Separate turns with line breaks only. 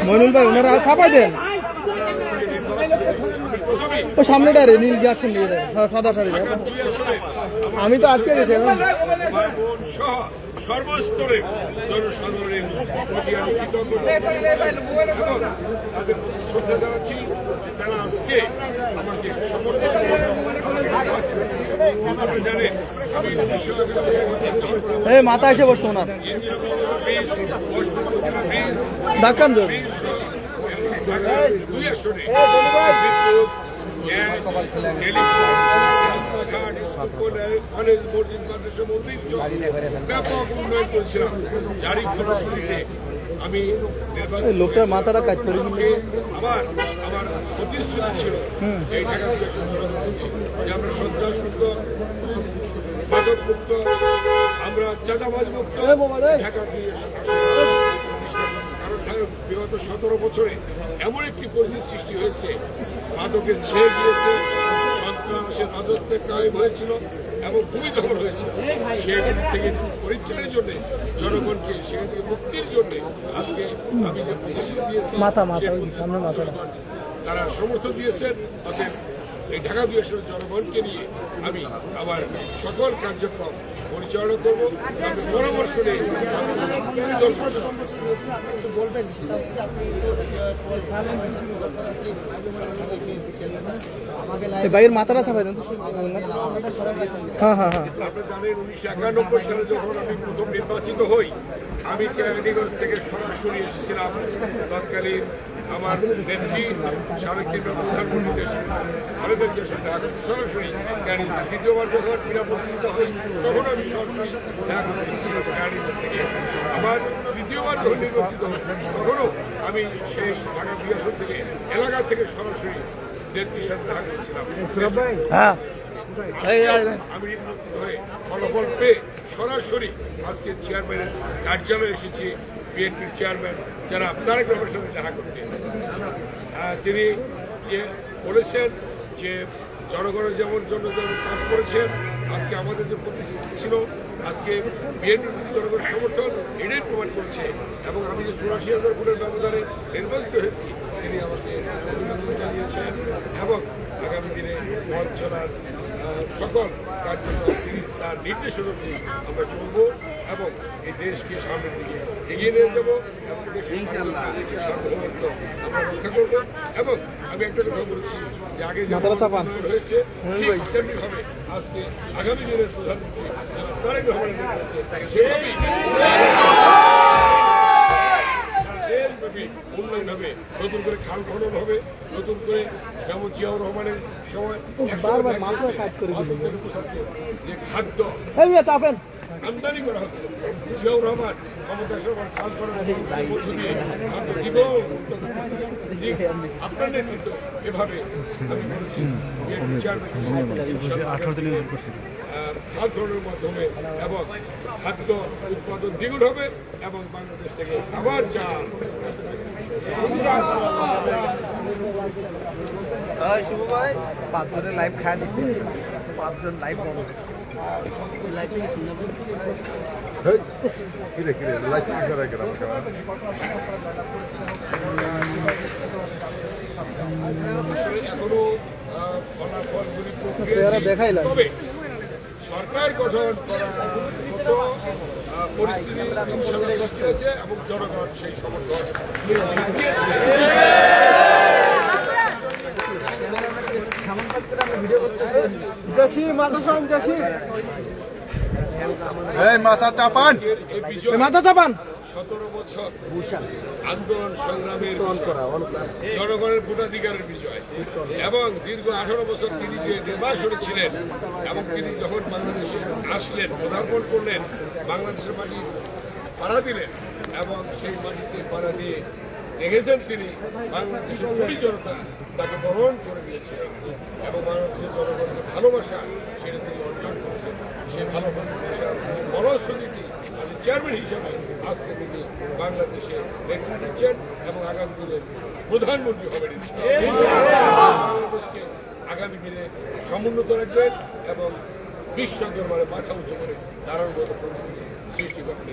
মইনুল ভাই ওনারা ছাপাই দেন ও সামনেটা রে নীল গ্যাস নিয়ে দেয় সাদা শাড়ি আমি তো আটকে গেছি এখন
সর্বস্তরে জনসাধারণের প্রতি আমি কৃতজ্ঞ এবং তাদের প্রতি শ্রদ্ধা জানাচ্ছি যে তারা আজকে আমাকে সমর্থন জানেন আমি
মাথা এসে বসতো ওনার ধাক্কান ধর
2 আসনে কলেজ মসজিদ মাদ্রাসা মন্দির ব্যাপক উন্নয়ন করেছিলাম যারই ফলশ্রুতিতে আমি
লোকটার মাথাটা কাজ করে
আমার প্রতিশ্রুতি ছিল এই ঢাকা যে আমরা সন্ত্রাস মুক্ত মাদক মুক্ত আমরা চাঁদাবাজ মুক্ত ঢাকা কারণ বিগত 17 বছরে এমন একটি পরিস্থিতি সৃষ্টি হয়েছে মাদকের ছেয়ে গিয়েছে সন্ত্রাসের রাজত্বে কায়েম হয়েছিল এবং ভূমিদখল হয়েছিল সেখান থেকে পরিত্রাণের জন্য জনগণকে সেখান থেকে মুক্তির জন্য আজকে আমি যে প্রতিশ্রুতি দিয়েছি তারা সমর্থন দিয়েছেন অতএব এই ঢাকা 2 আসনের জনগণকে নিয়ে আমি আমার সকল কার্যক্রম পরিচালনা করবো তাদের পরামর্শ নিয়ে
বাইরের মাথাটা ছাপাই দেন হ্যাঁ হ্যাঁ হ্যাঁ
আপনারা জানেন 1991 সালে যখন আমি প্রথম নির্বাচিত হই আমি কেরানীগঞ্জ থেকে সরাসরি এসেছিলাম তৎকালীন আমার নেত্রী সাবেক প্রধানমন্ত্রী দেশ খালেদা জিয়ার সাথে সরাসরি কেরানীগঞ্জ দ্বিতীয়বার যখন নির্বাচিত হই তখন আমি সরাসরি দেখা করেছিলাম কেরানীগঞ্জ থেকে আবার তৃতীয়বার যখন নির্বাচিত হই তখনও আমি সেই ঢাকা 2 আসন থেকে এলাকা থেকে সরাসরি নেত্রীর সাথে দেখা করেছিলাম আমি নির্বাচিত হয়ে ফলাফল পেয়ে সরাসরি আজকে চেয়ারম্যানের কার্যালয়ে এসেছি বিএনপির চেয়ারম্যান যারা তারেক রহমানের সঙ্গে দেখা করতে তিনি যে বলেছেন যে জনগণের যেমন জন্য যেমন কাজ করেছেন আজকে আমাদের যে প্রতিশ্রুতি ছিল আজকে বিএনপির জনগণের সমর্থন এটাই প্রমাণ করছে এবং আমি যে 84,000 ভোটের ব্যবধানে নির্বাচিত হয়েছি তিনি আমাকে অভিনন্দন জানিয়েছেন এবং আগামী দিনে পথ চলার সকল কার্যক্রম তিনি তার নির্দেশ অনুযায়ী আমরা চলব এবং এই দেশকে সামনের দিকে এগিয়ে নিয়ে যাবো এবং দেশের সার্বভৌমত্ব আমরা রক্ষা করবো এবং আমি একটা কথা বলেছি যে আগে যে হয়েছে তেমনিভাবে আজকে আগামী দিনের প্রধানমন্ত্রী তারেক রহমানের সেভাবেই উন্নয়ন হবে নতুন করে খাল খনন হবে নতুন করে যেমন জিয়াউর রহমানের সময় যে খাদ্য আমদানি করা হতো জিয়াউর রহমান ক্ষমতার সময় খাল খনন আপনার নেতৃত্ব এভাবে আমি বলছি খাল খননের মাধ্যমে এবং খাদ্য উৎপাদন দ্বিগুণ হবে এবং বাংলাদেশ থেকে আবার চাল
শুভ ভাই 5 জনের লাইভ খাওয়া দিচ্ছে 5 জন লাইভ বলো
এখনো ফলাফলগুলি
দেখাইলাম
সরকার গঠন করার মতো পরিস্থিতি ইনশাআল্লাহ সৃষ্টি হয়েছে এবং জনগণ সেই সমর্থন দিয়েছে
মাথা চাপান
17 বছর আন্দোলন সংগ্রামের জনগণের ভোটাধিকারের বিজয় এবং দীর্ঘ 18 বছর তিনি যে নির্বাসনে ছিলেন এবং তিনি যখন বাংলাদেশে আসলেন পদার্পণ করলেন বাংলাদেশের মাটি পাড়া দিলেন এবং সেই মাটিতে পাড়া দিয়ে দেখেছেন তিনি বাংলাদেশের কোটি জনতা তাকে বরণ করে দিয়েছিলেন এবং বাংলাদেশের জনগণের ভালোবাসা সেটা তিনি অর্জন করেছেন সেই ভালোবাসার ফলশ্রুতিটি চেয়ারম্যান হিসেবে আজকে তিনি বাংলাদেশে নেতৃত্ব দিচ্ছেন এবং আগামী দিনে প্রধানমন্ত্রী হবেন বাংলাদেশকে আগামী দিনে সমুন্নত রাখবেন এবং বিশ্ব দরবারে মাথা উঁচু করে দাঁড়ানোর মতো পরিস্থিতি সৃষ্টি করতে